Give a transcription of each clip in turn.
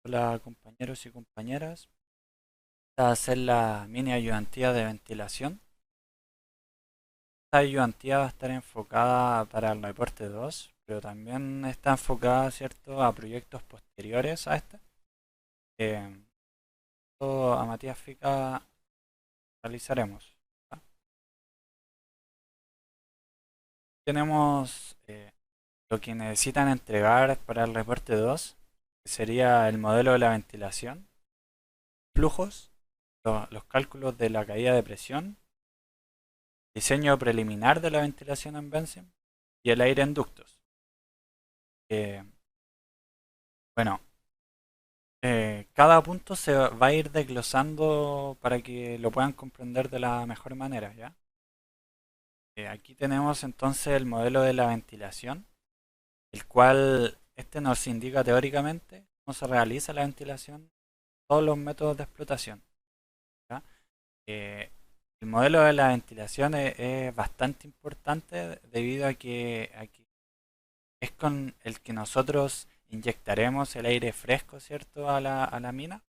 Hola compañeros y compañeras. Esta va a ser la mini ayudantía de ventilación. Esta ayudantía va a estar enfocada para el reporte 2, pero también está enfocada, ¿cierto?, a proyectos posteriores a este. Eh, Todo a Matías Fica realizaremos. ¿Va? Tenemos lo que necesitan entregar para el reporte 2, que sería el modelo de la ventilación, flujos, los cálculos de la caída de presión, diseño preliminar de la ventilación en Benzem y el aire en ductos. Eh, bueno, cada punto se va a ir desglosando para que lo puedan comprender de la mejor manera, ¿ya? Aquí tenemos entonces el modelo de la ventilación, el cual este nos indica teóricamente cómo se realiza la ventilación, todos los métodos de explotación, ¿ya? Eh, el modelo de la ventilación es bastante importante debido a que es con el que nosotros inyectaremos el aire fresco, ¿cierto?, a la mina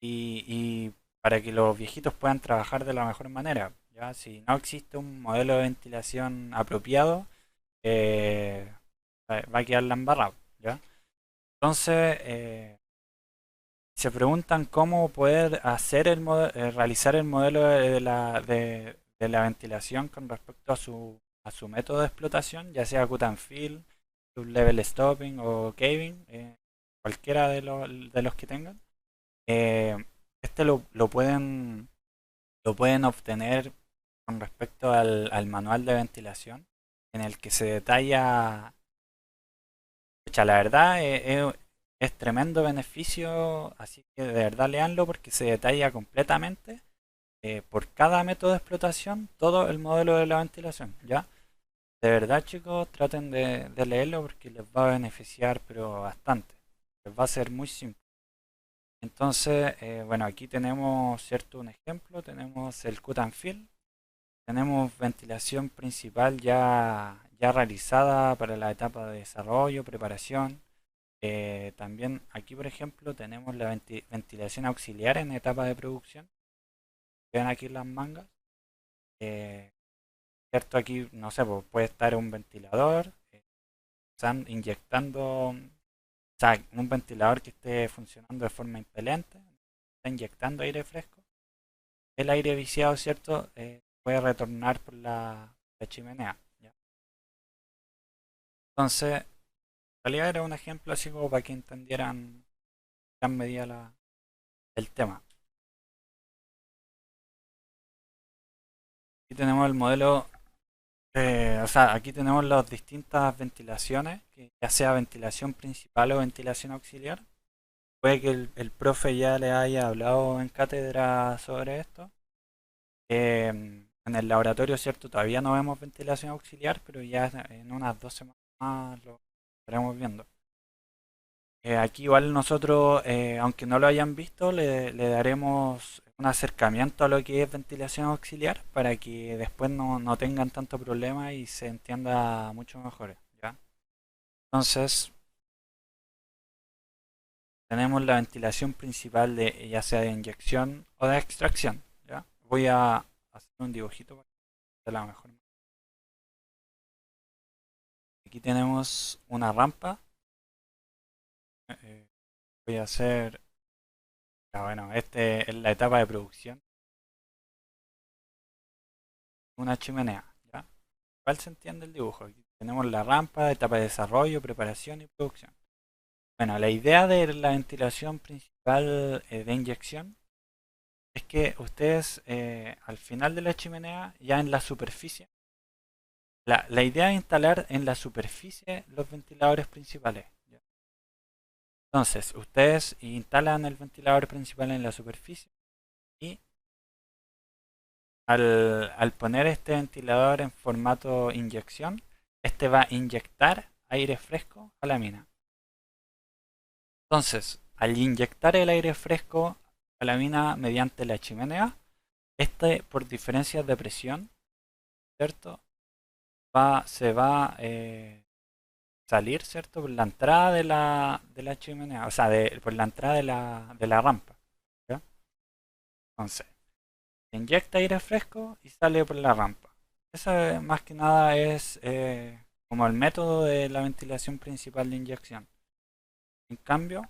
y para que los viejitos puedan trabajar de la mejor manera. ¿Ya? Si no existe un modelo de ventilación apropiado, eh, va a quedar la embarrada. ¿Ya? Entonces, se preguntan cómo poder hacer realizar el modelo de la ventilación con respecto a su método de explotación, ya sea cut and fill, level stopping o caving, cualquiera de los que tengan. Eh, este lo pueden obtener con respecto al manual de ventilación, en el que se detalla, pucha, la verdad es tremendo beneficio, así que de verdad leanlo porque se detalla completamente por cada método de explotación todo el modelo de la ventilación, ¿ya? De verdad, chicos, traten de leerlo porque les va a beneficiar, pero bastante. Les va a ser muy simple. Entonces, bueno, aquí tenemos, ¿cierto?, un ejemplo. Tenemos el cut and fill. Tenemos ventilación principal ya realizada para la etapa de desarrollo, preparación. También aquí, por ejemplo, tenemos la ventilación auxiliar en etapa de producción. Vean aquí las mangas. Eh, ¿Cierto? Aquí, no sé, pues, puede estar un ventilador, están inyectando, o sea, un ventilador que esté funcionando de forma impelente, está inyectando aire fresco. El aire viciado, ¿cierto? Puede retornar por la chimenea. ¿Ya? Entonces, en realidad era un ejemplo así como para que entendieran en gran medida el tema. Aquí tenemos el modelo, o sea, aquí tenemos las distintas ventilaciones, que ya sea ventilación principal o ventilación auxiliar. Puede que el profe ya le haya hablado en cátedra sobre esto. En el laboratorio, ¿cierto? Todavía no vemos ventilación auxiliar, pero ya en unas 2 semanas más lo estaremos viendo. Aquí igual nosotros, aunque no lo hayan visto, le daremos un acercamiento a lo que es ventilación auxiliar para que después no tengan tanto problema y se entienda mucho mejor, ¿ya? Entonces, tenemos la ventilación principal de ya sea de inyección o de extracción, ¿ya? Voy a hacer un dibujito para que sea la mejor. Aquí tenemos una rampa. Eh, Voy a hacer, bueno, este es la etapa de producción, una chimenea, ¿ya? ¿Cuál se entiende el dibujo? Aquí tenemos la rampa, etapa de desarrollo, preparación y producción. Bueno, la idea de la ventilación principal de inyección es que ustedes al final de la chimenea, ya en la superficie, la idea es instalar en la superficie los ventiladores principales. ¿Ya? Entonces, ustedes instalan el ventilador principal en la superficie y al poner este ventilador en formato inyección, este va a inyectar aire fresco a la mina. Entonces, al inyectar el aire fresco a la mina mediante la chimenea, este por diferencias de presión, ¿cierto? Va, se va, salir, ¿cierto? Por la entrada de la chimenea, o sea, por la entrada de la rampa. ¿Ya? Entonces, se inyecta aire fresco y sale por la rampa. Eso más que nada es como el método de la ventilación principal de inyección. En cambio,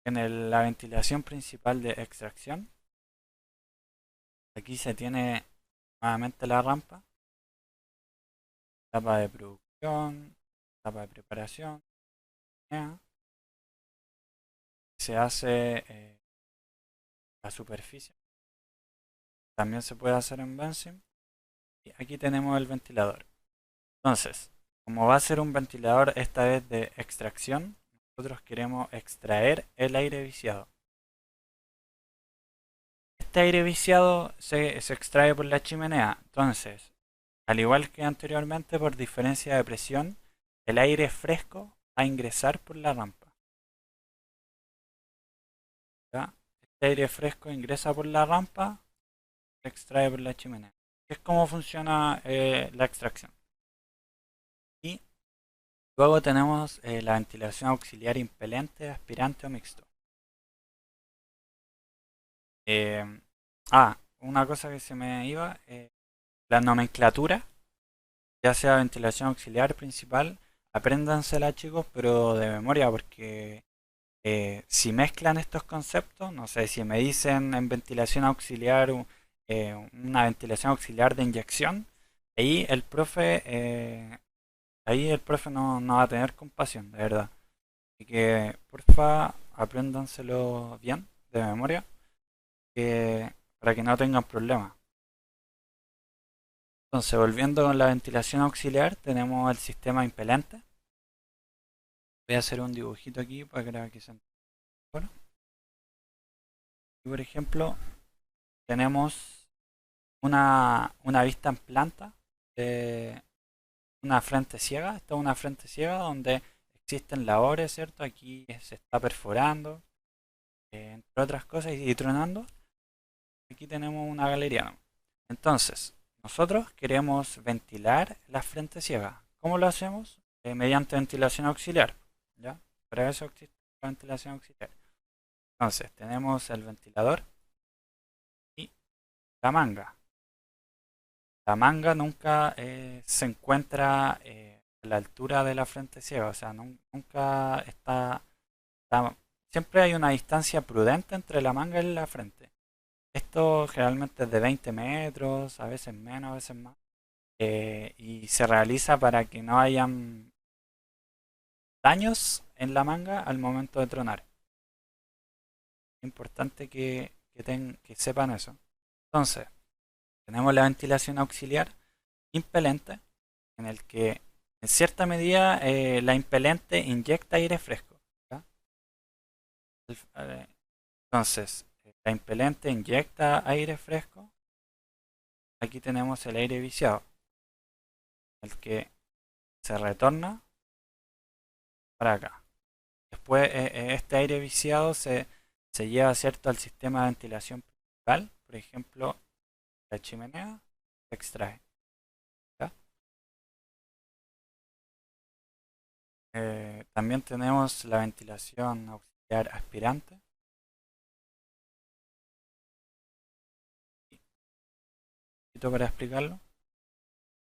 en la ventilación principal de extracción, aquí se tiene nuevamente la rampa, etapa de producción, etapa de preparación, ¿ya? Se hace la superficie. También se puede hacer en Benzene. Y aquí tenemos el ventilador. Entonces, como va a ser un ventilador esta vez de extracción, nosotros queremos extraer el aire viciado. Este aire viciado se extrae por la chimenea. Entonces, al igual que anteriormente, por diferencia de presión, el aire fresco va a ingresar por la rampa. ¿Ya? Este aire fresco ingresa por la rampa, se extrae por la chimenea. Es como funciona la extracción. Y luego tenemos la ventilación auxiliar impelente, aspirante o mixto. Eh, una cosa que se me iba, la nomenclatura, ya sea ventilación auxiliar principal, apréndansela chicos, pero de memoria, porque si mezclan estos conceptos, no sé, si me dicen en ventilación auxiliar, una ventilación auxiliar de inyección, ahí el profe, no va a tener compasión, de verdad. Así que, porfa, apréndanselo bien, de memoria, para que no tengan problemas. Entonces, volviendo con la ventilación auxiliar, tenemos el sistema impelente. Voy a hacer un dibujito aquí para que se entienda. Bueno, y por ejemplo, tenemos una vista en planta de una frente ciega. Esta es una frente ciega donde existen labores, ¿cierto? Aquí se está perforando, entre otras cosas, y tronando. Aquí tenemos una galería, ¿no? Entonces, nosotros queremos ventilar la frente ciega. ¿Cómo lo hacemos? Mediante ventilación auxiliar, ¿ya? Para eso existe la ventilación auxiliar. Entonces, tenemos el ventilador y la manga. La manga nunca se encuentra a la altura de la frente ciega, o sea, nunca está- siempre hay una distancia prudente entre la manga y la frente. Esto generalmente es de 20 metros, a veces menos, a veces más, y se realiza para que no hayan daños en la manga al momento de tronar. Es importante que sepan eso. Entonces, tenemos la ventilación auxiliar impelente, en el que en cierta medida la impelente inyecta aire fresco. ¿Ya? Eh, Entonces, la impelente inyecta aire fresco. Aquí tenemos el aire viciado, el que se retorna para acá. Después, este aire viciado se lleva, ¿cierto?, al sistema de ventilación principal. Por ejemplo, la chimenea se extrae. ¿Ya? También tenemos la ventilación auxiliar aspirante. Para explicarlo,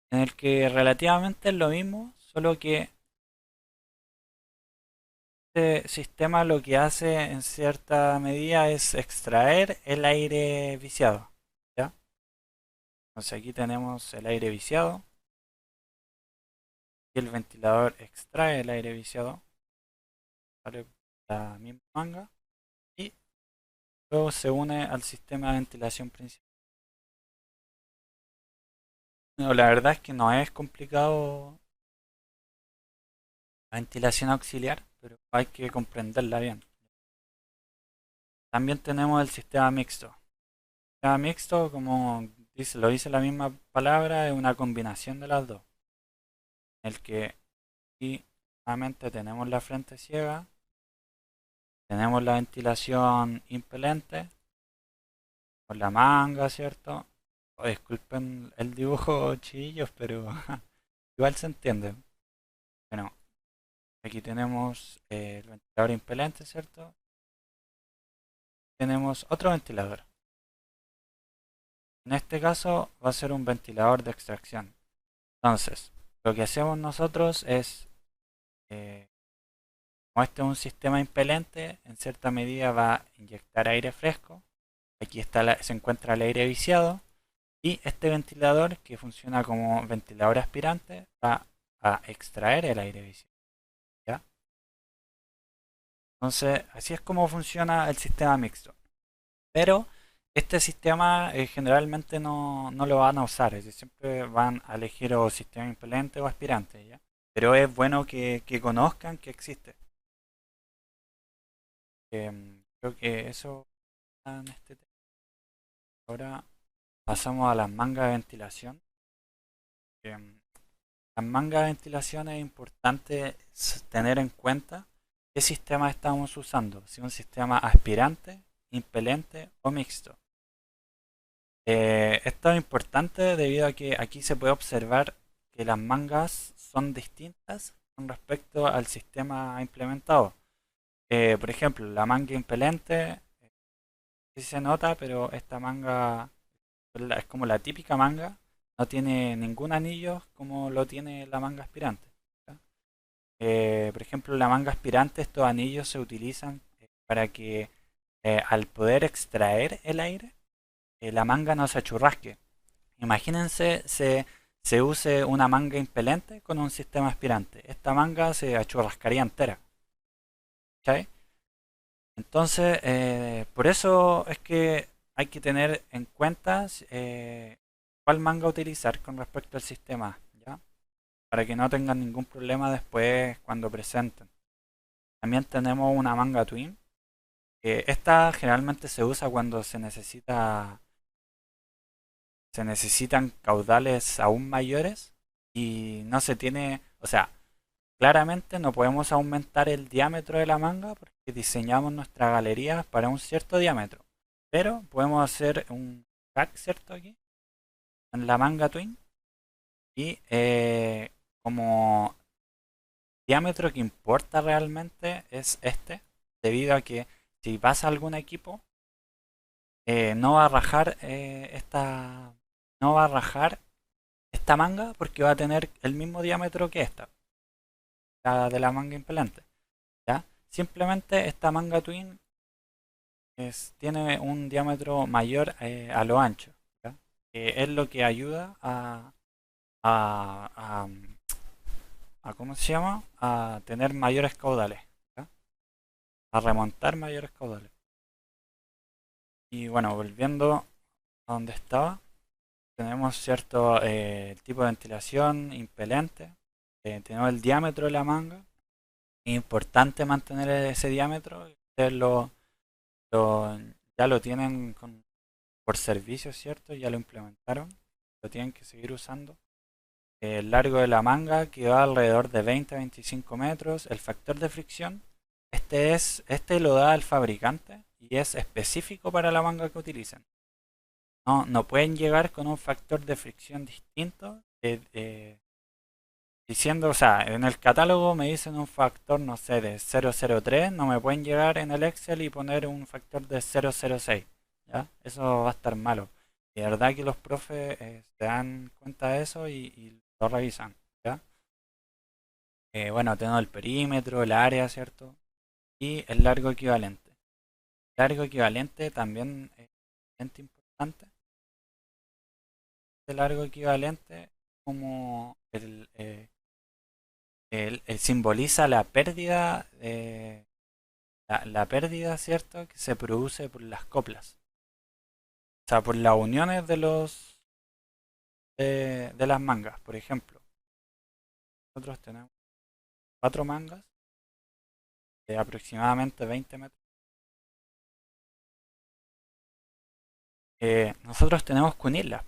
en el que relativamente es lo mismo, solo que este sistema lo que hace en cierta medida es extraer el aire viciado. ¿Ya? Entonces aquí tenemos el aire viciado y el ventilador extrae el aire viciado, sale por la misma manga y luego se une al sistema de ventilación principal. No, la verdad es que no es complicado la ventilación auxiliar, pero hay que comprenderla bien. También tenemos el sistema mixto. Sistema mixto, como lo dice la misma palabra, es una combinación de las dos. En el que aquí nuevamente tenemos la frente ciega, tenemos la ventilación impelente, con la manga, ¿cierto? Oh, disculpen el dibujo, chillos, pero igual se entiende. Bueno, aquí tenemos el ventilador impelente, ¿cierto? Tenemos otro ventilador. En este caso va a ser un ventilador de extracción. Entonces, lo que hacemos nosotros es, eh, como este es un sistema impelente, en cierta medida va a inyectar aire fresco. Aquí se encuentra el aire viciado. Y este ventilador, que funciona como ventilador aspirante, va a extraer el aire viciado. ¿Ya? Entonces, así es como funciona el sistema mixto. Pero este sistema generalmente no lo van a usar, es decir, siempre van a elegir o sistema impelente o aspirante, ¿ya? Pero es bueno que conozcan que existe. Creo que eso en este tema. Ahora pasamos a las mangas de ventilación. Em, las mangas de ventilación es importante tener en cuenta qué sistema estamos usando, si un sistema aspirante, impelente o mixto. Esto es importante debido a que aquí se puede observar que las mangas son distintas con respecto al sistema implementado. Por ejemplo, la manga impelente sí se nota, pero esta manga es como la típica manga, no tiene ningún anillo como lo tiene la manga aspirante. ¿Ya? Por ejemplo, la manga aspirante, estos anillos se utilizan para que al poder extraer el aire, la manga no se achurrasque. Imagínense se use una manga impelente con un sistema aspirante. Esta manga se achurrascaría entera. ¿Cachai? Entonces, por eso es que hay que tener en cuenta cuál manga utilizar con respecto al sistema, ¿ya? Para que no tengan ningún problema después cuando presenten. También tenemos una manga twin. Esta generalmente se usa cuando se necesitan caudales aún mayores y no se tiene, o sea, claramente no podemos aumentar el diámetro de la manga porque diseñamos nuestra galería para un cierto diámetro, pero podemos hacer un hack, ¿cierto? Aquí en la manga twin y como diámetro que importa realmente es este, debido a que si pasa algún equipo no va a rajar no va a rajar esta manga porque va a tener el mismo diámetro que esta, la de la manga impelente. ¿Ya? Simplemente esta manga twin tiene un diámetro mayor a lo ancho, ¿ya? Que es lo que ayuda a, a, a ¿cómo se llama? A tener mayores caudales, ¿ya? A remontar mayores caudales. Y bueno, volviendo a donde estaba, tenemos cierto tipo de ventilación impelente, tenemos el diámetro de la manga. Es importante mantener ese diámetro. Ustedes lo- ya lo tienen por servicio, ¿cierto? Ya lo implementaron. Lo tienen que seguir usando. El largo de la manga que va alrededor de 20 a 25 metros. El factor de fricción. Este lo da el fabricante y es específico para la manga que utilicen. No pueden llegar con un factor de fricción distinto diciendo, o sea, en el catálogo me dicen un factor, no sé, de 0,03, no me pueden llegar en el Excel y poner un factor de 0,06, ¿ya? Eso va a estar malo. Y de verdad que los profes se dan cuenta de eso y lo revisan, ¿ya? Bueno, tengo el perímetro, el área, ¿cierto? Y el largo equivalente. El largo equivalente también es bastante importante. El largo equivalente como el simboliza la pérdida, la pérdida, ¿cierto? Que se produce por las coplas. O sea, por las uniones de las mangas. Por ejemplo, nosotros tenemos cuatro mangas de aproximadamente 20 metros. Nosotros tenemos que unirlas,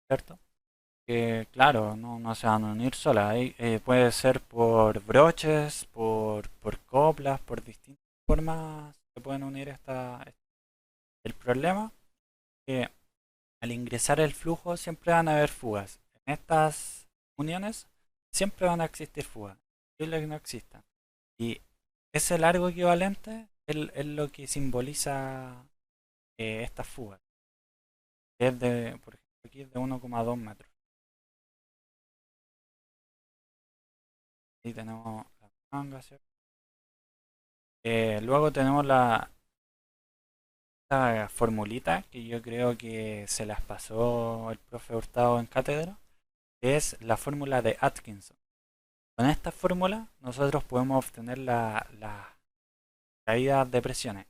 ¿cierto? Que claro, no se van a unir solas. Puede ser por broches, por coplas, por distintas formas se pueden unir el problema es que al ingresar el flujo siempre van a haber fugas. En estas uniones siempre van a existir fugas. posible que no exista. Y ese largo equivalente es lo que simboliza estas fugas. Que es de, por ejemplo, aquí es de 1,2 metros. Ahí tenemos la manga, ¿cierto? Luego tenemos esta formulita que yo creo que se las pasó el profe Hurtado en cátedra, que es la fórmula de Atkinson. Con esta fórmula nosotros podemos obtener la caídas de presiones,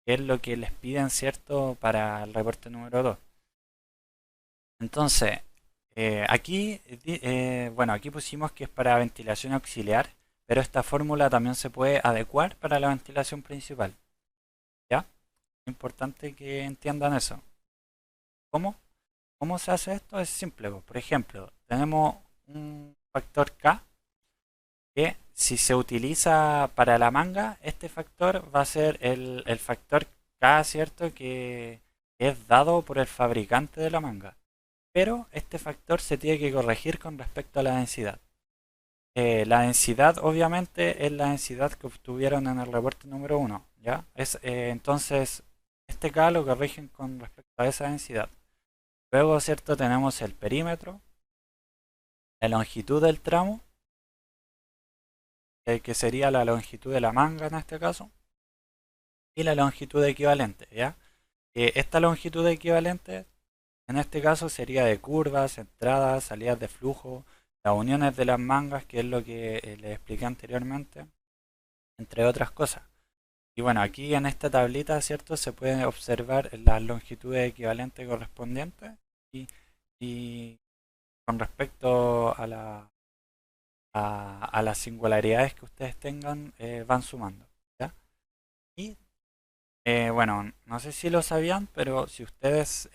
que es lo que les piden, ¿cierto?, para el reporte número 2. Entonces, bueno, aquí pusimos que es para ventilación auxiliar, pero esta fórmula también se puede adecuar para la ventilación principal. ¿Ya? Importante que entiendan eso. ¿Cómo? ¿Cómo se hace esto? Es simple. Por ejemplo, tenemos un factor K que si se utiliza para la manga, este factor va a ser el factor K, ¿cierto? Que es dado por el fabricante de la manga. Pero este factor se tiene que corregir con respecto a la densidad. La densidad obviamente es la densidad que obtuvieron en el reporte número 1, ¿ya? Entonces, este K lo corrigen con respecto a esa densidad. Luego, ¿cierto? Tenemos el perímetro, la longitud del tramo, que sería la longitud de la manga en este caso, y la longitud equivalente, ¿ya? Esta longitud equivalente en este caso sería de curvas, entradas, salidas de flujo, las uniones de las mangas, que es lo que les expliqué anteriormente, entre otras cosas. Y bueno, aquí en esta tablita, ¿cierto? Se pueden observar las longitudes equivalentes correspondientes y con respecto a las singularidades que ustedes tengan, van sumando, ¿ya? Y bueno, no sé si lo sabían, pero si ustedes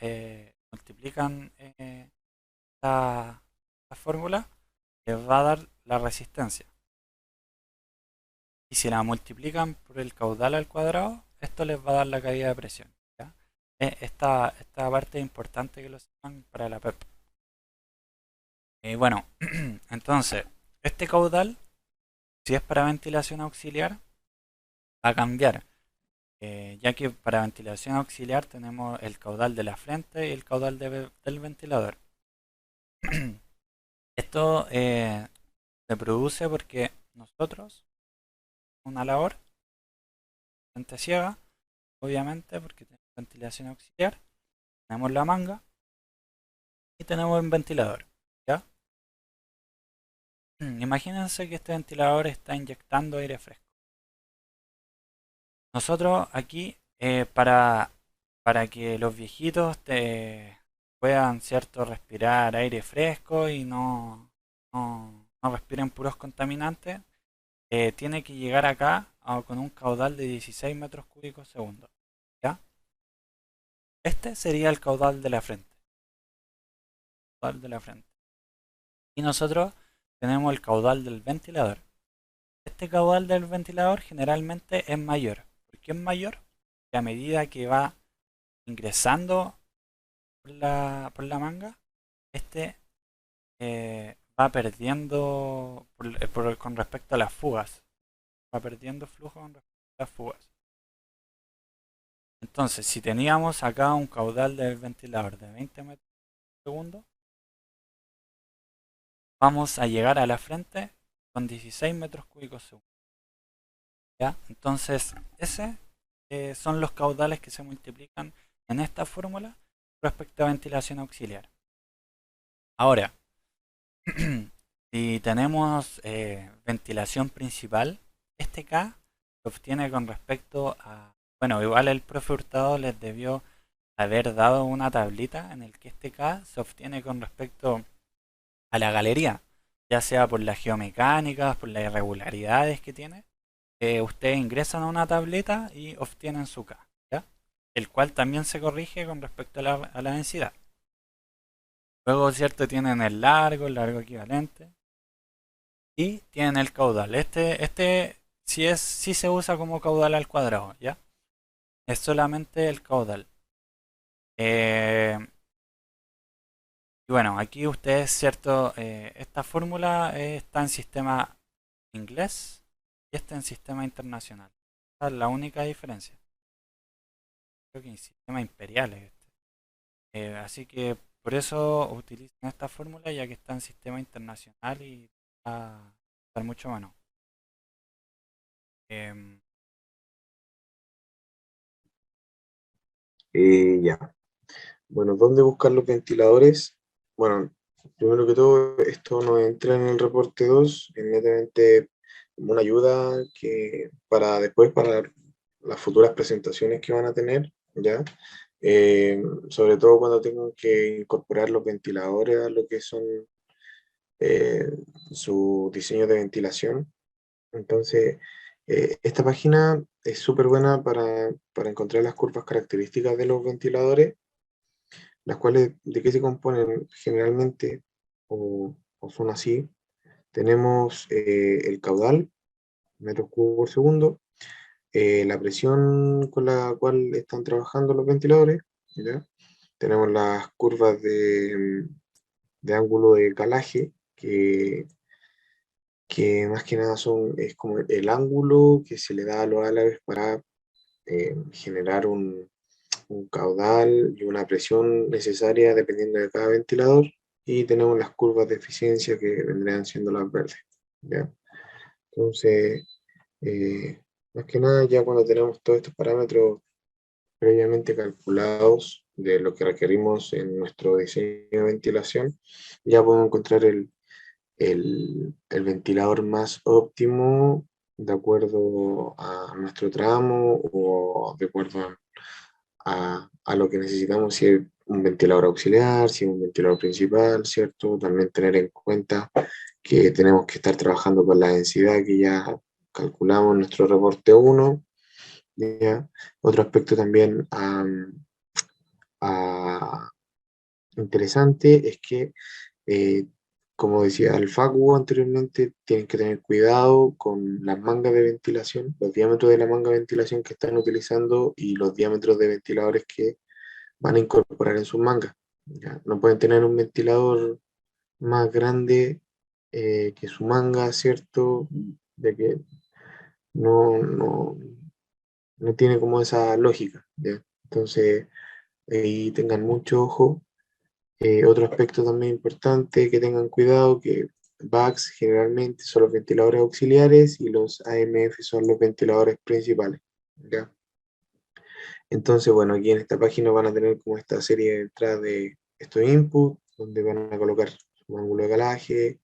multiplican esta fórmula, les va a dar la resistencia. Y si la multiplican por el caudal al cuadrado, esto les va a dar la caída de presión, ¿ya? Esta parte es importante que lo sepan para la PEP. Bueno, entonces, este caudal, si es para ventilación auxiliar, va a cambiar, ya que para ventilación auxiliar tenemos el caudal de la frente y el caudal del ventilador. Esto se produce porque nosotros, una labor, frente ciega, obviamente, porque tenemos ventilación auxiliar, tenemos la manga y tenemos un ventilador, ¿ya? Imagínense que este ventilador está inyectando aire fresco. Nosotros aquí, para que los viejitos puedan, ¿cierto?, respirar aire fresco y no respiren puros contaminantes, tiene que llegar acá con un caudal de 16 metros cúbicos segundo, ¿ya? Este sería el caudal de la frente. Caudal de la frente. Y nosotros tenemos el caudal del ventilador. Este caudal del ventilador generalmente es mayor. ¿Por qué es mayor? Que a medida que va ingresando por la manga, este va perdiendo con respecto a las fugas. Va perdiendo flujo con respecto a las fugas. Entonces, si teníamos acá un caudal del ventilador de 20 metros por segundo, vamos a llegar a la frente con 16 metros cúbicos segundo. ¿Ya? Entonces, ese son los caudales que se multiplican en esta fórmula respecto a ventilación auxiliar. Ahora, si tenemos ventilación principal, este K se obtiene con respecto a... Bueno, igual el profe Hurtado les debió haber dado una tablita en el que este K se obtiene con respecto a la galería, ya sea por las geomecánicas, por las irregularidades que tiene. Ustedes ingresan a una tableta y obtienen su K, ¿ya? El cual también se corrige con respecto a la densidad. Luego, ¿cierto? Tienen el largo equivalente, y tienen el caudal. Este sí se usa como caudal al cuadrado, ¿ya? Es solamente el caudal. Eh, y bueno, aquí ustedes, ¿cierto? Esta fórmula está en sistema inglés y este en sistema internacional. Esa es la única diferencia. Creo que en sistema imperial es este. Así que por eso utilizan esta fórmula ya que está en sistema internacional y va a estar mucho menos. Em, Ya. Bueno, ¿dónde buscar los ventiladores? Bueno, primero que todo, esto no entra en el reporte 2, es netamente como una ayuda que para después, para las futuras presentaciones que van a tener, ¿ya? Sobre todo cuando tengan que incorporar los ventiladores a lo que son eh, su diseño de ventilación. Entonces, esta página es súper buena para encontrar las curvas características de los ventiladores, las cuales de qué se componen generalmente o son así. Tenemos el caudal, metros cúbicos por segundo, la presión con la cual están trabajando los ventiladores, ¿ya? Tenemos las curvas de ángulo de calaje, que más que nada es como el ángulo que se le da a los álabes para generar un caudal y una presión necesaria dependiendo de cada ventilador. Y tenemos las curvas de eficiencia que vendrían siendo las verdes, ¿ya? Entonces, más que nada, ya cuando tenemos todos estos parámetros previamente calculados de lo que requerimos en nuestro diseño de ventilación, ya podemos encontrar el ventilador más óptimo de acuerdo a nuestro tramo o de acuerdo a lo que necesitamos, si es un ventilador auxiliar, si es un ventilador principal, ¿cierto? También tener en cuenta que tenemos que estar trabajando con la densidad que ya calculamos en nuestro reporte 1, ¿ya? Otro aspecto también a interesante es que, eh, como decía el Facu anteriormente, tienen que tener cuidado con las mangas de ventilación, los diámetros de la manga de ventilación que están utilizando y los diámetros de ventiladores que van a incorporar en sus mangas. ¿Ya? No pueden tener un ventilador más grande que su manga, ¿cierto? De que no tiene como esa lógica, ¿ya? Entonces, ahí tengan mucho ojo. Otro aspecto también importante, que tengan cuidado, que VAX generalmente son los ventiladores auxiliares y los AMF son los ventiladores principales, ¿ya? Entonces, bueno, aquí en esta página van a tener como esta serie de entradas de estos inputs, donde van a colocar su ángulo de calaje,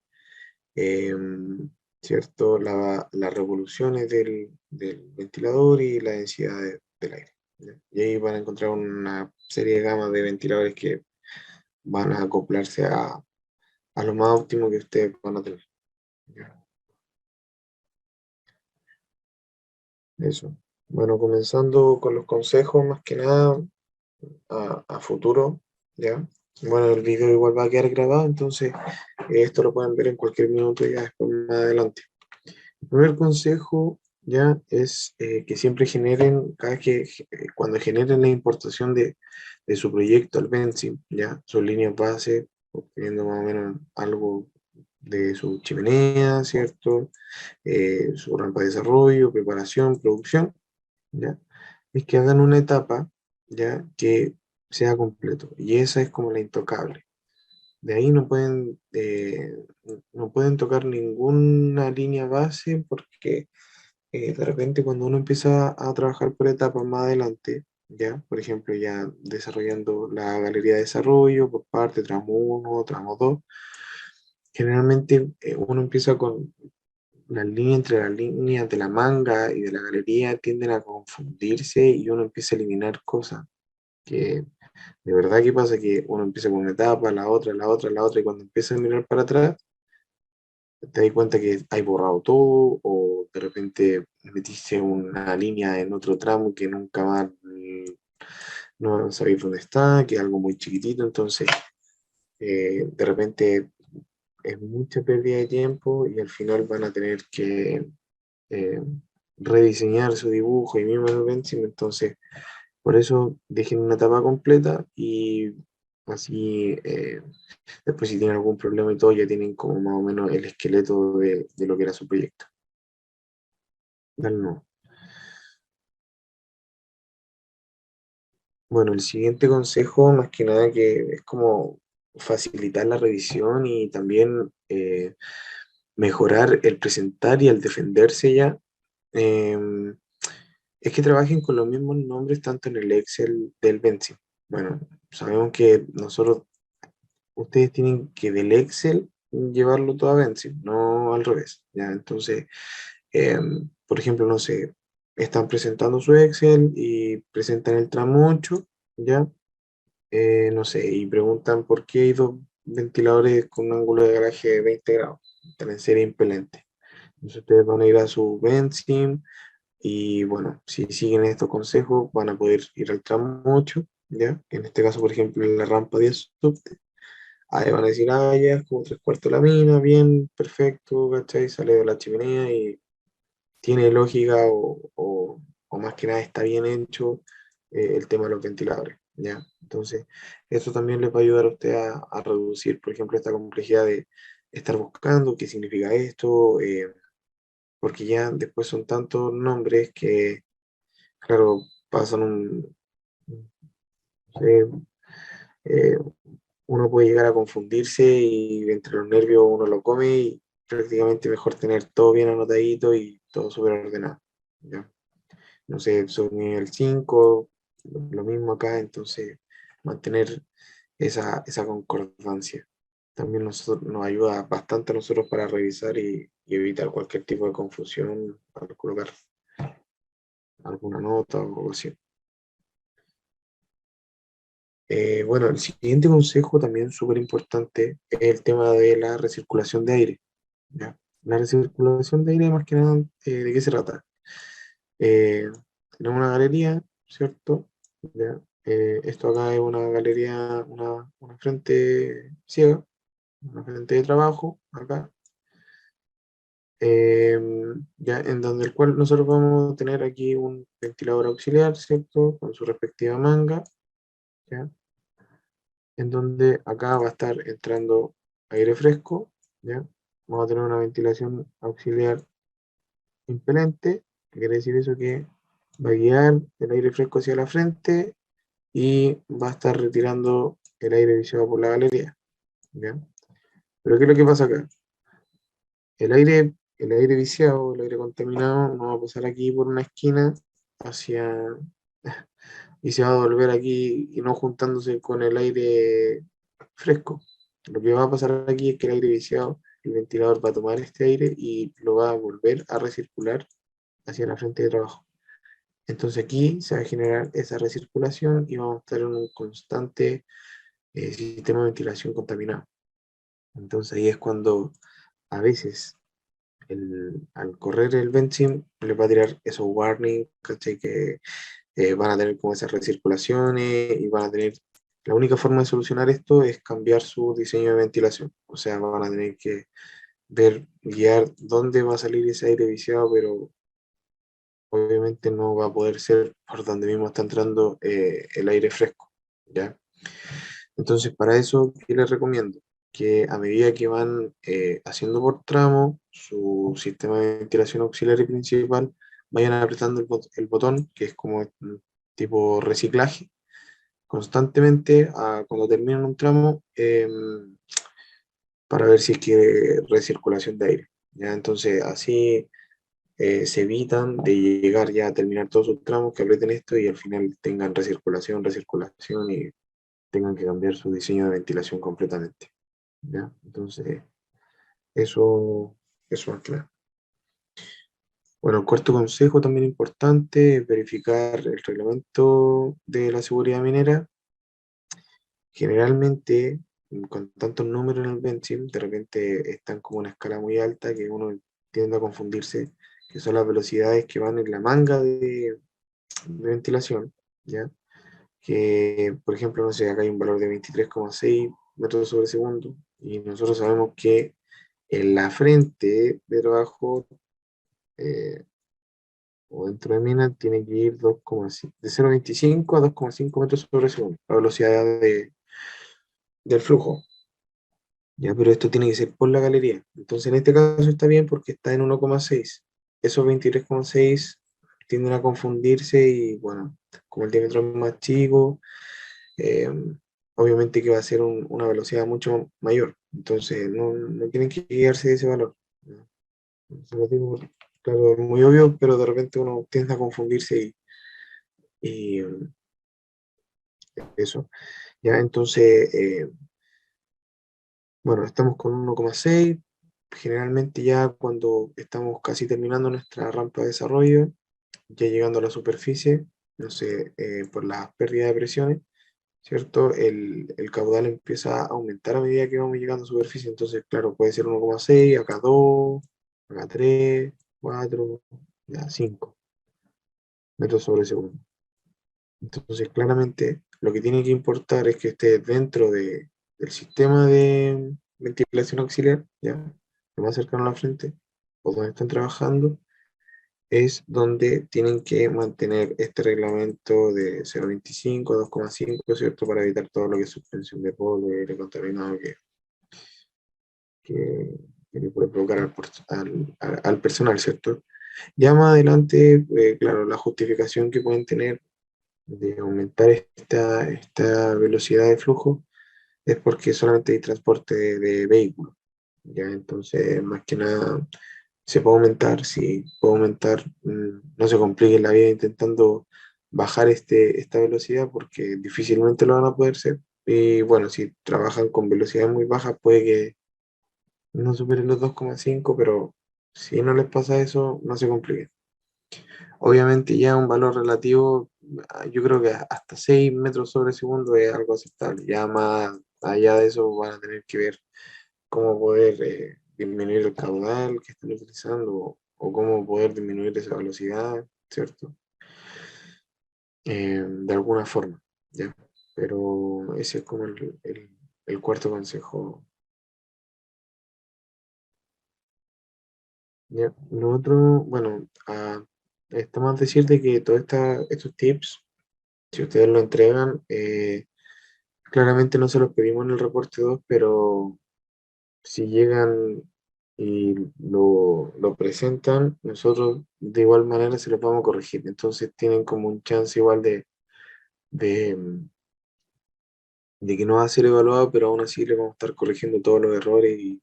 em, ¿cierto? Las revoluciones del ventilador y la densidad del aire, ¿ya? Y ahí van a encontrar una serie de gamas de ventiladores que van a acoplarse a lo más óptimo que ustedes van a tener, ¿ya? Eso. Bueno, comenzando con los consejos, más que nada, a futuro, ¿ya? Bueno, el video igual va a quedar grabado, entonces esto lo pueden ver en cualquier minuto ya después más adelante. El primer consejo ya es que siempre generen, cuando generen la importación de su proyecto al Benzim, ya, sus líneas base, obteniendo más o menos algo de su chimenea, ¿cierto? Su rampa de desarrollo, preparación, producción, ¿ya? Es que hagan una etapa, ¿ya? Que sea completo. Y esa es como la intocable. De ahí no pueden tocar ninguna línea base porque de repente cuando uno empieza a trabajar por etapas más adelante, ¿ya? Por ejemplo, ya desarrollando la galería de desarrollo por parte, tramo uno tramo 2 generalmente uno empieza con las líneas entre las líneas de la manga y de la galería tienden a confundirse y uno empieza a eliminar cosas que de verdad que pasa que uno empieza con una etapa, la otra, la otra, la otra y cuando empieza a mirar para atrás te das cuenta que hay borrado todo o de repente metiste una línea en otro tramo que nunca más no sabéis dónde está, que es algo muy chiquitito, entonces de repente es mucha pérdida de tiempo y al final van a tener que eh, rediseñar su dibujo y mismo el Benzim, entonces por eso dejen una etapa completa y así después si tienen algún problema y todo ya tienen como más o menos el esqueleto de lo que era su proyecto. Dale no. Bueno, el siguiente consejo, más que nada, que es como facilitar la revisión y también mejorar el presentar y el defenderse ya. em, es que trabajen con los mismos nombres tanto en el Excel del Benzim. Bueno, sabemos que ustedes tienen que del Excel llevarlo todo a Benzim, no al revés, ¿ya? Entonces, por ejemplo, no sé, están presentando su Excel y presentan el tramo 8, ¿ya? No sé, y preguntan por qué hay dos ventiladores con un ángulo de garaje de 20 grados, están en serie impelente. Entonces ustedes van a ir a su Benzim y bueno, si siguen estos consejos van a poder ir al tramo 8, ¿ya? En este caso, por ejemplo, en la rampa 10 subte, ahí van a decir, ah, ya, es como tres cuartos de la mina, bien, perfecto, ¿cachai? Sale de la chimenea y tiene lógica o más que nada está bien hecho el tema de los ventiladores, ¿ya? Entonces, eso también les va a ayudar a usted a reducir, por ejemplo, esta complejidad de estar buscando qué significa esto, porque ya después son tantos nombres que, claro, pasan eh, eh, uno puede llegar a confundirse y entre los nervios uno lo come y prácticamente mejor tener todo bien anotadito y todo súper ordenado, ¿ya? No sé, soy nivel 5 lo mismo acá, entonces mantener esa concordancia. También nos ayuda bastante a nosotros para revisar y evitar cualquier tipo de confusión al colocar alguna nota o algo así. Bueno, el siguiente consejo también súper importante es el tema de la recirculación de aire, ¿ya? La recirculación de aire, más que nada, ¿de qué se trata? Eh, tenemos una galería, ¿cierto? ¿Ya? Esto acá es una galería, una frente ciega, una frente de trabajo, acá, eh, ya en donde el cual nosotros vamos a tener aquí un ventilador auxiliar, ¿cierto? Con su respectiva manga, ¿ya? En donde acá va a estar entrando aire fresco, ¿ya? Vamos a tener una ventilación auxiliar impelente, que quiere decir eso que va a guiar el aire fresco hacia la frente y va a estar retirando el aire viciado por la galería, ¿ya? Pero ¿qué es lo que pasa acá? El aire viciado, el aire contaminado, no va a pasar aquí por una esquina hacia y se va a volver aquí y no juntándose con el aire fresco. Lo que va a pasar aquí es que el aire viciado, el ventilador va a tomar este aire y lo va a volver a recircular hacia la frente de trabajo. Entonces aquí se va a generar esa recirculación y vamos a estar en un constante sistema de ventilación contaminado. Entonces ahí es cuando a veces al correr el Benzim le va a tirar esos warnings, ¿cachai? Que van a tener como esas recirculaciones y van a tener... La única forma de solucionar esto es cambiar su diseño de ventilación. O sea, van a tener que ver, guiar dónde va a salir ese aire viciado, pero obviamente no va a poder ser por donde mismo está entrando el aire fresco, ¿ya? Entonces, para eso, ¿qué les recomiendo? Que a medida que van haciendo por tramo su sistema de ventilación auxiliar y principal, vayan apretando el botón, que es como un tipo reciclaje, constantemente cuando terminan un tramo para ver si es que recirculación de aire. ¿Ya? Entonces, así se evitan de llegar ya a terminar todos sus tramos, que aprieten esto y al final tengan recirculación y tengan que cambiar su diseño de ventilación completamente. ¿Ya? Entonces, eso, eso es claro. Bueno, el cuarto consejo también importante es verificar el reglamento de la seguridad minera. Generalmente, con tantos números en el Benzim, de repente están como una escala muy alta que uno tiende a confundirse, que son las velocidades que van en la manga de ventilación, ¿ya? Que, por ejemplo, no sé, acá hay un valor de 23,6 metros sobre segundo, y nosotros sabemos que en la frente de trabajo eh, o dentro de mina tiene que ir 2,5, de 0,25 a 2,5 metros sobre segundo, la velocidad del flujo. Ya, pero esto tiene que ser por la galería. Entonces, en este caso está bien porque está en 1,6. esos 23,6 tienden a confundirse y bueno, como el diámetro es más chico, eh, obviamente que va a ser una velocidad mucho mayor. Entonces no tienen que guiarse de ese valor, ¿no? Se lo digo, claro, es muy obvio, pero de repente uno tiende a confundirse y eso. Ya, entonces, bueno, estamos con 1,6. Generalmente ya cuando estamos casi terminando nuestra rampa de desarrollo, ya llegando a la superficie, no sé, por la pérdida de presiones, ¿cierto? El caudal empieza a aumentar a medida que vamos llegando a superficie. Entonces, claro, puede ser 1,6, acá 2, acá 3, 4, ya 5 metros sobre segundo. Entonces, claramente, lo que tiene que importar es que esté dentro del sistema de ventilación auxiliar, ya, lo más cercano a la frente, o donde están trabajando, es donde tienen que mantener este reglamento de 0,25 a 2,5, ¿cierto? Para evitar todo lo que es suspensión de polvo y aire contaminado que, que le puede provocar al personal, ¿cierto? Ya más adelante, claro, la justificación que pueden tener de aumentar esta velocidad de flujo es porque solamente hay transporte de vehículos. Ya, entonces, más que nada, se puede aumentar, sí, puede aumentar, no se complique la vida intentando bajar esta velocidad porque difícilmente lo van a poder hacer. Y bueno, si trabajan con velocidades muy bajas, puede que no superen los 2,5, pero si no les pasa eso, no se complique. Obviamente ya un valor relativo, yo creo que hasta 6 metros sobre segundo es algo aceptable. Ya más allá de eso van a tener que ver cómo poder disminuir el caudal que están utilizando o cómo poder disminuir esa velocidad, ¿cierto? De alguna forma, ¿ya? Pero ese es como el cuarto consejo. ¿Ya? Lo otro, bueno, estamos a decir de que todos estos tips, si ustedes lo entregan, claramente no se los pedimos en el reporte 2, pero si llegan y lo presentan, nosotros de igual manera se los vamos a corregir. Entonces tienen como un chance igual de, de que no va a ser evaluado, pero aún así le vamos a estar corrigiendo todos los errores y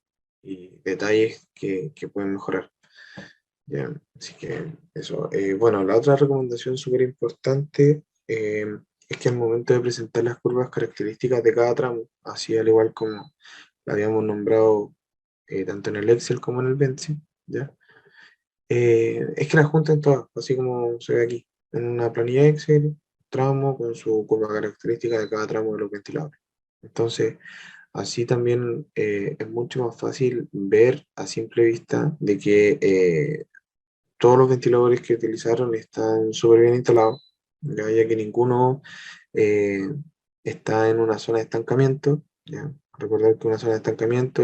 detalles que pueden mejorar. Ya, así que eso. Bueno, la otra recomendación súper importante es que al momento de presentar las curvas características de cada tramo, así al igual como la habíamos nombrado tanto en el Excel como en el Vensi, ¿ya? Es que las junten todas, así como se ve aquí, en una planilla Excel, tramo con su curva característica de cada tramo de los ventiladores. Entonces, así también es mucho más fácil ver a simple vista de que todos los ventiladores que utilizaron están súper bien instalados, ya que ninguno eh, está en una zona de estancamiento. ¿Ya? Recordar que una zona de estancamiento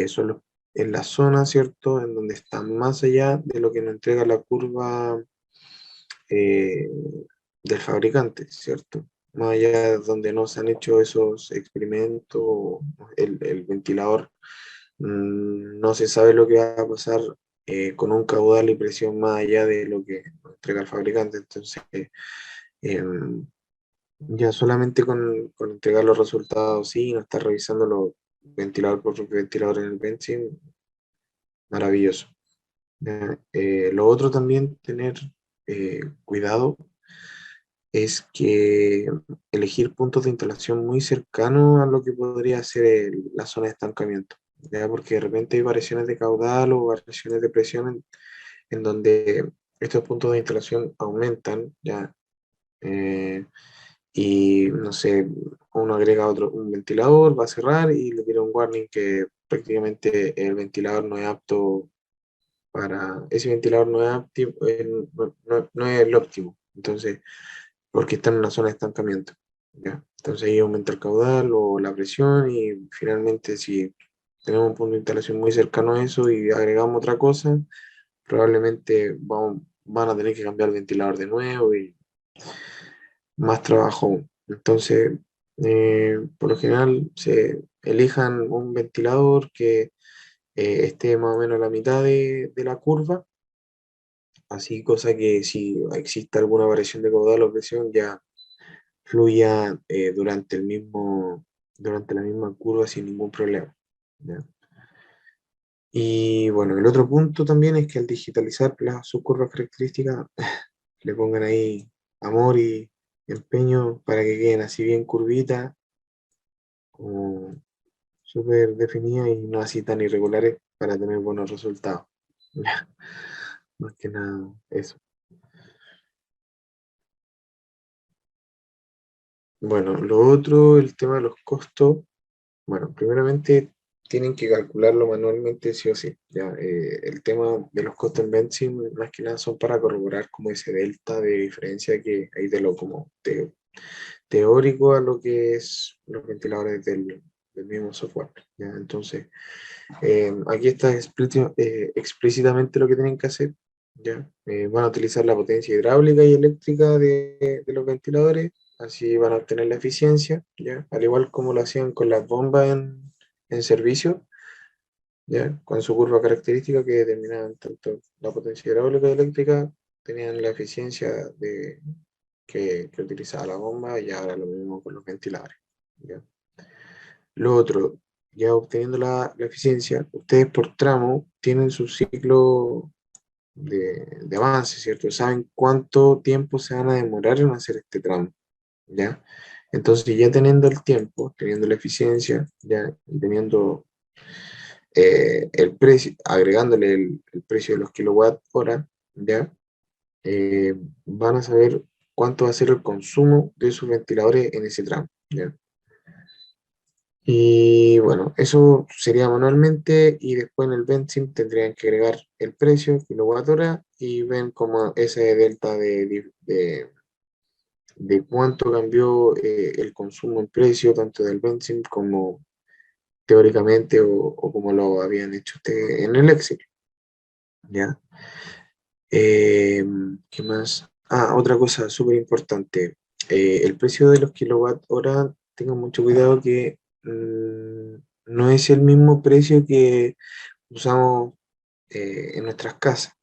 son en la zona, ¿cierto?, en donde está más allá de lo que nos entrega la curva eh, del fabricante, ¿cierto? Más allá de donde no se han hecho esos experimentos, el ventilador no se sabe lo que va a pasar con un caudal y presión más allá de lo que nos entrega el fabricante. Entonces, em, ya solamente con entregar los resultados, sí, no estar revisando los ventilador por ventilador en el benching, maravilloso. Ya, lo otro también tener cuidado es que elegir puntos de instalación muy cercanos a lo que podría ser la zona de estancamiento, ¿ya? Porque de repente hay variaciones de caudal o variaciones de presión en donde estos puntos de instalación aumentan, ¿ya? Eh, y no sé, uno agrega un ventilador, va a cerrar y le tira un warning que prácticamente el ventilador no es apto ese ventilador no es no es el óptimo. Entonces, porque está en una zona de estancamiento, ¿ya? Entonces ahí aumenta el caudal o la presión y finalmente si tenemos un punto de instalación muy cercano a eso y agregamos otra cosa, probablemente van a tener que cambiar el ventilador de nuevo y más trabajo aún. Entonces, por lo general, se elijan un ventilador que esté más o menos a la mitad de la curva, así cosa que si existe alguna variación de caudal o presión ya fluya durante la misma curva sin ningún problema. ¿Ya? Y bueno, el otro punto también es que al digitalizar sus curvas características, le pongan ahí amor y empeño para que queden así bien curvitas, como súper definidas y no así tan irregulares para tener buenos resultados. Ya, más que nada eso. Bueno, lo otro, el tema de los costos. Bueno, primeramente tienen que calcularlo manualmente sí o sí. Ya, el tema de los costos en Benzin más que nada son para corroborar como ese delta de diferencia que hay de lo como teórico a lo que es los ventiladores del mismo software. ¿Ya? Entonces, aquí está explícitamente lo que tienen que hacer. ¿Ya? Van a utilizar la potencia hidráulica y eléctrica de los ventiladores, así van a obtener la eficiencia, ¿ya? Al igual como lo hacían con las bombas en servicio, ¿ya? Con su curva característica que determinaban tanto la potencia hidráulica y eléctrica, tenían la eficiencia que utilizaba la bomba y ahora lo mismo con los ventiladores. ¿Ya? Lo otro, ya obteniendo la eficiencia, ustedes por tramo tienen su ciclo de avance, ¿cierto? Saben cuánto tiempo se van a demorar en hacer este tramo, ¿ya? Entonces, ya teniendo el tiempo, teniendo la eficiencia, ya, y teniendo el precio, agregándole el precio de los kilowatt hora, ¿ya? Eh, Van a saber cuánto va a ser el consumo de sus ventiladores en ese tramo, ¿ya? Y bueno, eso sería manualmente y después en el Benzin tendrían que agregar el precio, kilowatt hora, y ven como ese delta de cuánto cambió el consumo en precio, tanto del Benzin como teóricamente o como lo habían hecho ustedes en el Excel, ¿ya? Eh, ¿Qué más? Ah, otra cosa súper importante. El precio de los kilowatt hora, tengan mucho cuidado que no es el mismo precio que usamos en nuestras casas.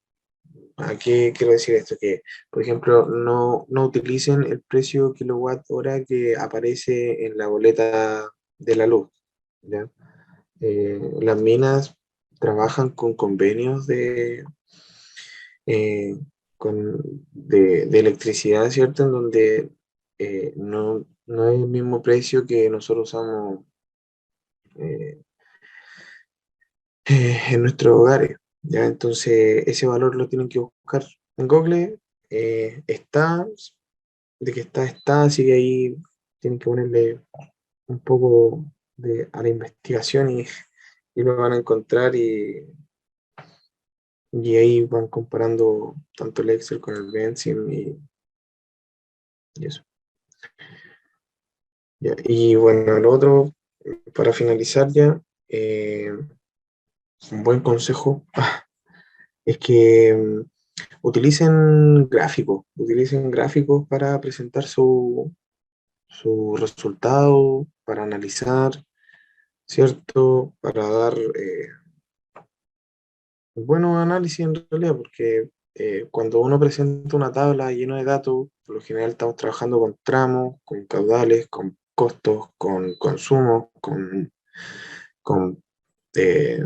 ¿A qué quiero decir esto? Que, por ejemplo, no utilicen el precio kilowatt hora que aparece en la boleta de la luz, ¿ya? Las minas trabajan con convenios eh, de electricidad, ¿cierto? En donde no es el mismo precio que nosotros usamos eh, en nuestros hogares, ¿ya? Entonces, ese valor lo tienen que buscar en Google. Está, de que está, así que ahí tienen que ponerle un poco a la investigación y lo van a encontrar y ahí van comparando tanto el Excel con el Benzin y eso. Ya, y bueno, lo otro, para finalizar ya, un buen consejo es que utilicen gráficos para presentar su resultado, para analizar, ¿cierto? Para dar buenos análisis en realidad, porque cuando uno presenta una tabla llena de datos, por lo general estamos trabajando con tramos, con caudales, con costos, con consumos, con eh,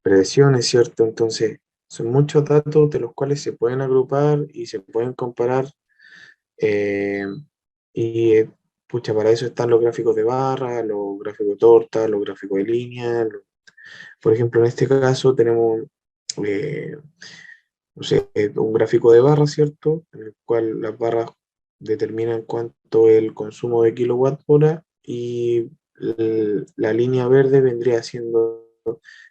presiones, ¿cierto? Entonces, son muchos datos de los cuales se pueden agrupar y se pueden comparar. eh, y pucha, para eso están los gráficos de barra, los gráficos de torta, los gráficos de línea. Por ejemplo, en este caso tenemos eh, no sé, un gráfico de barras, ¿cierto? En el cual las barras determinan cuánto es el consumo de kilowatt hora y la línea verde vendría siendo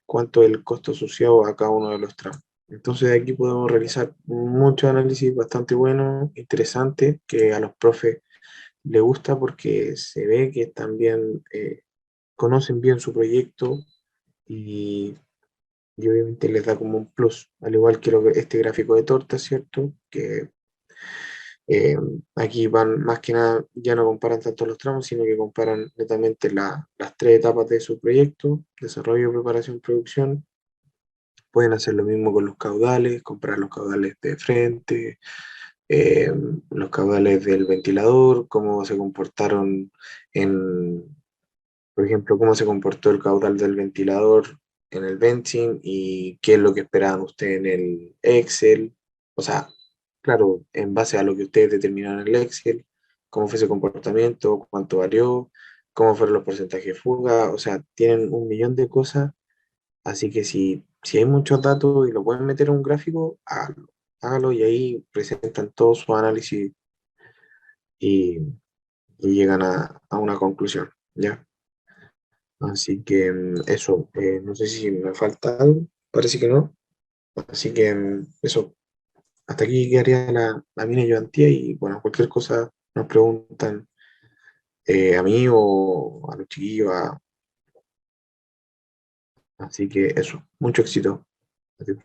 cuánto es el costo asociado a cada uno de los tramos. Entonces aquí podemos realizar mucho análisis bastante bueno, interesante, que a los profes les gusta porque se ve que también conocen bien su proyecto y obviamente les da como un plus, al igual que este gráfico de torta, ¿cierto? Que Eh, Aquí van más que nada, ya no comparan tanto los tramos, sino que comparan netamente las tres etapas de su proyecto: desarrollo, preparación, producción. Pueden hacer lo mismo con los caudales, comparar los caudales de frente, eh, los caudales del ventilador, cómo se comportaron en, por ejemplo, cómo se comportó el caudal del ventilador en el venting y qué es lo que esperaban ustedes en el Excel. O sea, claro, en base a lo que ustedes determinaron en el Excel, cómo fue ese comportamiento, cuánto varió, cómo fueron los porcentajes de fuga. O sea, tienen un millón de cosas. Así que si hay muchos datos y lo pueden meter en un gráfico, hágalo. Hágalo y ahí presentan todo su análisis y, y llegan a una conclusión, ¿ya? Así que eso, no sé si me falta algo, parece que no. Así que eso, hasta aquí quedaría la mini ayudantía y bueno, cualquier cosa nos preguntan a mí o a los chiquillos. Así que eso, mucho éxito. Adiós.